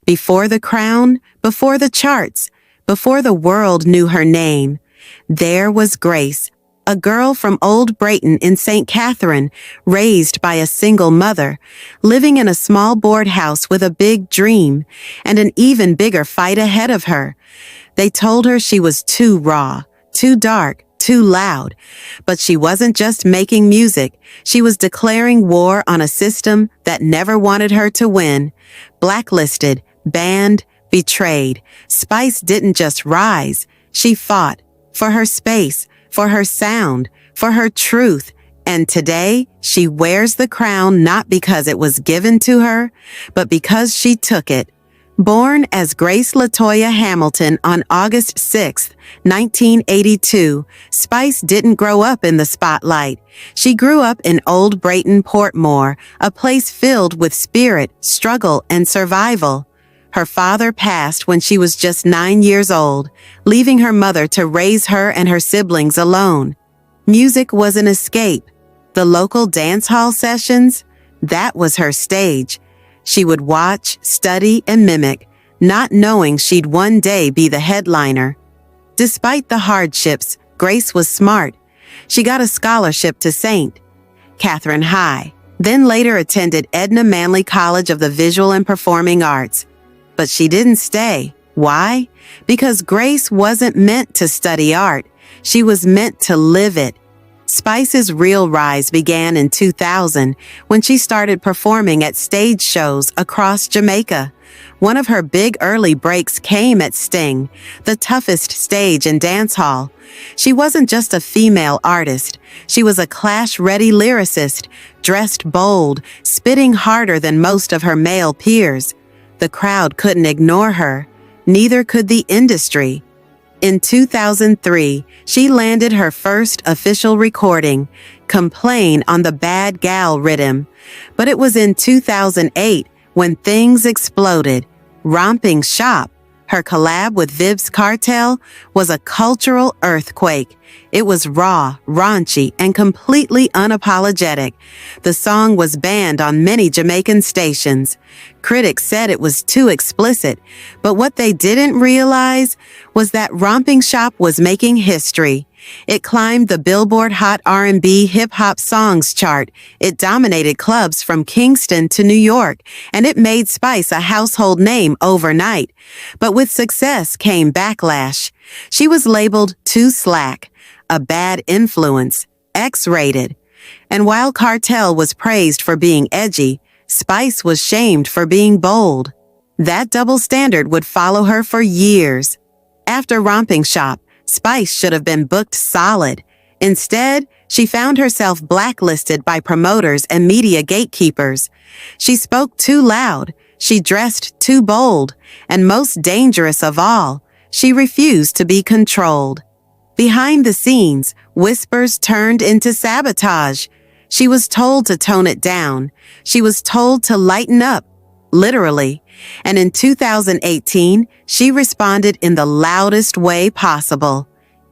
Before the crown, before the charts, before the world knew her name, there was Grace, a girl from Old Brayton in St. Catherine, raised by a single mother, living in a small board house with a big dream and an even bigger fight ahead of her. They told her she was too raw, too dark, too loud. But she wasn't just making music. She was declaring war on a system that never wanted her to win. Blacklisted, banned, betrayed. Spice didn't just rise. She fought for her space, for her sound, for her truth. And today, she wears the crown not because it was given to her, but because she took it. Born as Grace LaToya Hamilton on August 6, 1982, Spice didn't grow up in the spotlight. She grew up in Old Brayton, Portmore, a place filled with spirit, struggle, and survival. Her father passed when she was just 9 years old, leaving her mother to raise her and her siblings alone. Music was an escape. The local dance hall sessions, that was her stage. She would watch, study, and mimic, not knowing she'd one day be the headliner. Despite the hardships, Grace was smart. She got a scholarship to St. Catherine High, then later attended Edna Manley College of the Visual and Performing Arts. But she didn't stay. Why? Because Grace wasn't meant to study art. She was meant to live it. Spice's real rise began in 2000 when she started performing at stage shows across Jamaica. One of her big early breaks came at Sting, the toughest stage in dancehall. She wasn't just a female artist. She was a clash-ready lyricist, dressed bold, spitting harder than most of her male peers. The crowd couldn't ignore her. Neither could the industry. In 2003, she landed her first official recording, Complain on the Bad Gal rhythm. But it was in 2008 when things exploded. Romping Shop, her collab with Vybz Kartel, was a cultural earthquake. It was raw, raunchy, and completely unapologetic. The song was banned on many Jamaican stations. Critics said it was too explicit, but what they didn't realize was that Romping Shop was making history. It climbed the Billboard Hot R&B Hip Hop Songs chart. It dominated clubs from Kingston to New York, and it made Spice a household name overnight. But with success came backlash. She was labeled too slack, a bad influence, X-rated. And while Kartel was praised for being edgy, Spice was shamed for being bold. That double standard would follow her for years. After Romping Shop, Spice should have been booked solid. Instead, she found herself blacklisted by promoters and media gatekeepers. She spoke too loud, she dressed too bold, and most dangerous of all, she refused to be controlled. Behind the scenes, whispers turned into sabotage. She was told to tone it down. She was told to lighten up, literally. And in 2018, she responded in the loudest way possible.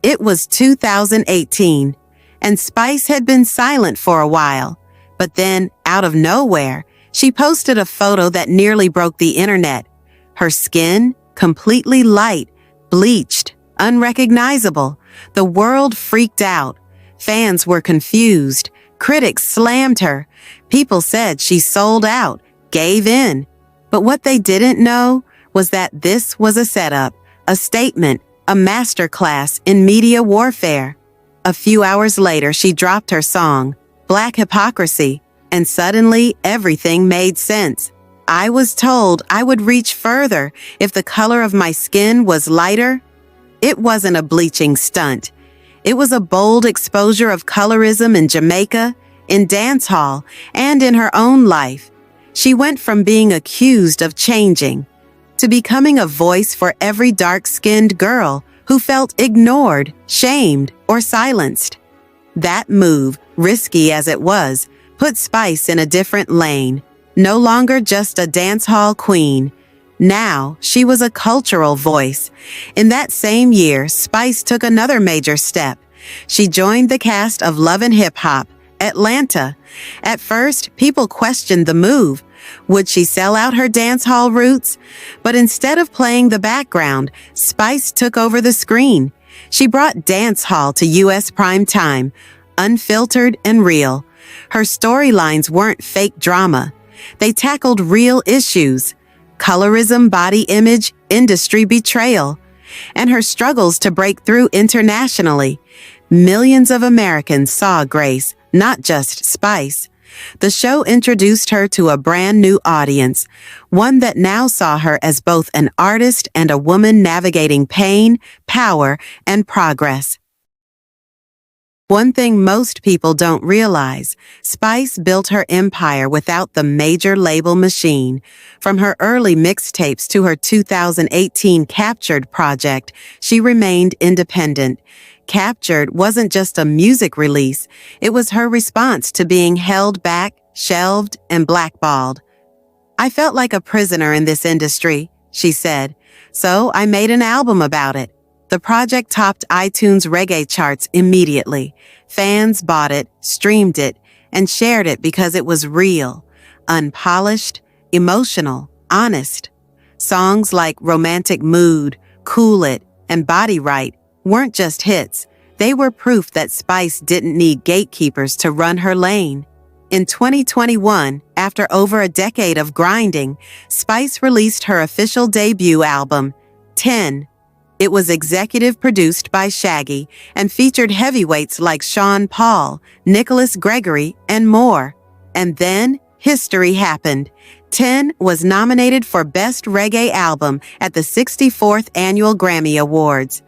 It was 2018, and Spice had been silent for a while. But then, out of nowhere, she posted a photo that nearly broke the internet. Her skin, completely light, bleached, unrecognizable. The world freaked out. Fans were confused. Critics slammed her. People said she sold out, gave in. But what they didn't know was that this was a setup, a statement, a masterclass in media warfare. A few hours later, she dropped her song, Black Hypocrisy, and suddenly everything made sense. I was told I would reach further if the color of my skin was lighter. It wasn't a bleaching stunt. It was a bold exposure of colorism in Jamaica, in dancehall, and in her own life. She went from being accused of changing to becoming a voice for every dark-skinned girl who felt ignored, shamed, or silenced. That move, risky as it was, put Spice in a different lane. No longer just a dancehall queen. Now, she was a cultural voice. In that same year, Spice took another major step. She joined the cast of Love and Hip Hop, Atlanta. At first, people questioned the move, Would she sell out her dancehall roots? But instead of playing the background, Spice took over the screen. She brought dancehall to U.S. prime time, unfiltered and real. Her storylines weren't fake drama. They tackled real issues: colorism, body image, industry betrayal, and her struggles to break through internationally. Millions of Americans saw Grace, not just Spice. The show introduced her to a brand new audience, one that now saw her as both an artist and a woman navigating pain, power, and progress. One thing most people don't realize: Spice built her empire without the major label machine. From her early mixtapes to her 2018 Captured project, she remained independent. Captured wasn't just a music release, it was her response to being held back, shelved, and blackballed. "I felt like a prisoner in this industry," she said, "so I made an album about it." The project topped iTunes Reggae charts immediately. Fans bought it, streamed it, and shared it because it was real, unpolished, emotional, honest. Songs like Romantic Mood, Cool It, and Body Right weren't just hits. They were proof that Spice didn't need gatekeepers to run her lane. In 2021, after over a decade of grinding, Spice released her official debut album, 10. It was executive produced by Shaggy and featured heavyweights like Sean Paul, Nicholas Gregory, and more. And then history happened. 10 was nominated for Best Reggae Album at the 64th Annual Grammy Awards.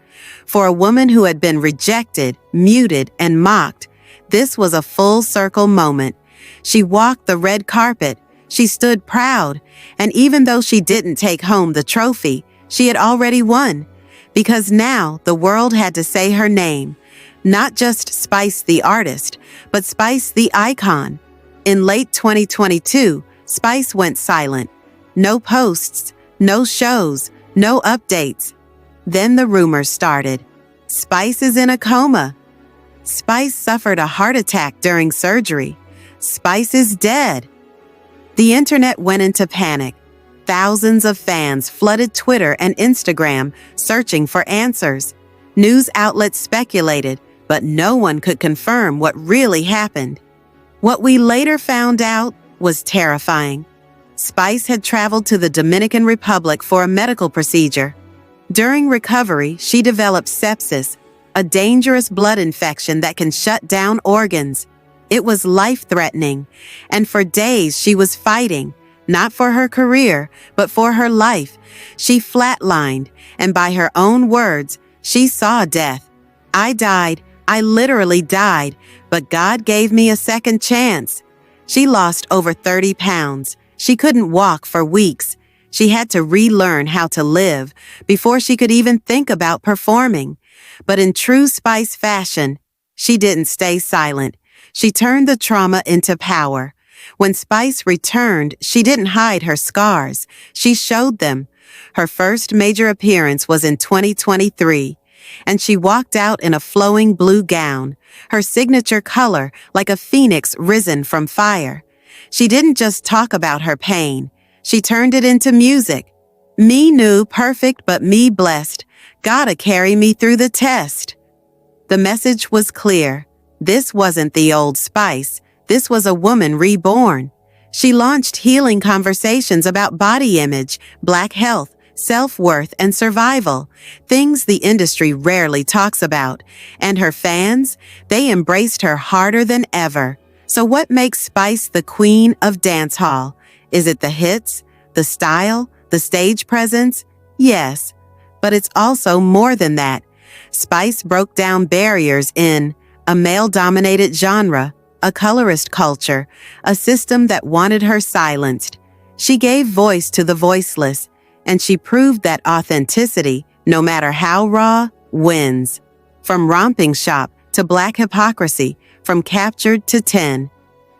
For a woman who had been rejected, muted, and mocked, this was a full-circle moment. She walked the red carpet, she stood proud, and even though she didn't take home the trophy, she had already won. Because now the world had to say her name, not just Spice the artist, but Spice the icon. In late 2022, Spice went silent. No posts, no shows, no updates. Then the rumors started. Spice is in a coma. Spice suffered a heart attack during surgery. Spice is dead. The internet went into panic. Thousands of fans flooded Twitter and Instagram searching for answers. News outlets speculated, but no one could confirm what really happened. What we later found out was terrifying. Spice had traveled to the Dominican Republic for a medical procedure. During recovery, she developed sepsis, a dangerous blood infection that can shut down organs. It was life-threatening, and for days she was fighting, not for her career, but for her life. She flatlined, and by her own words, she saw death. "I died. I literally died, but God gave me a second chance." She lost over 30 pounds. She couldn't walk for weeks. She had to relearn how to live before she could even think about performing. But in true Spice fashion, she didn't stay silent. She turned the trauma into power. When Spice returned, she didn't hide her scars. She showed them. Her first major appearance was in 2023, and she walked out in a flowing blue gown, her signature color like a phoenix risen from fire. She didn't just talk about her pain. She turned it into music. "Me new, perfect, but me blessed. Gotta carry me through the test." The message was clear. This wasn't the old Spice. This was a woman reborn. She launched healing conversations about body image, Black health, self-worth, and survival, things the industry rarely talks about. And her fans, they embraced her harder than ever. So what makes Spice the Queen of Dancehall? Is it the hits, the style, the stage presence? Yes, but it's also more than that. Spice broke down barriers in a male-dominated genre, a colorist culture, a system that wanted her silenced. She gave voice to the voiceless, and she proved that authenticity, no matter how raw, wins. From Romping Shop to Black Hypocrisy, from Captured to 10,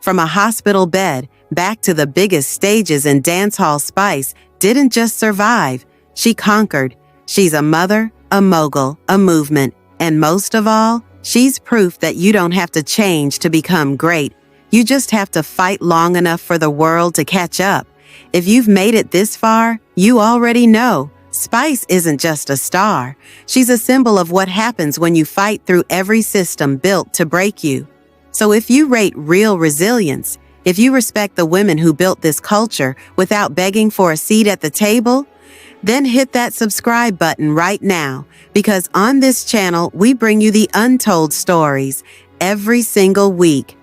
from a hospital bed back to the biggest stages in dancehall, Spice didn't just survive, she conquered. She's a mother, a mogul, a movement, and most of all, she's proof that you don't have to change to become great. You just have to fight long enough for the world to catch up. If you've made it this far, you already know Spice isn't just a star. She's a symbol of what happens when you fight through every system built to break you. So if you rate real resilience, if you respect the women who built this culture without begging for a seat at the table, then hit that subscribe button right now, because on this channel, we bring you the untold stories every single week.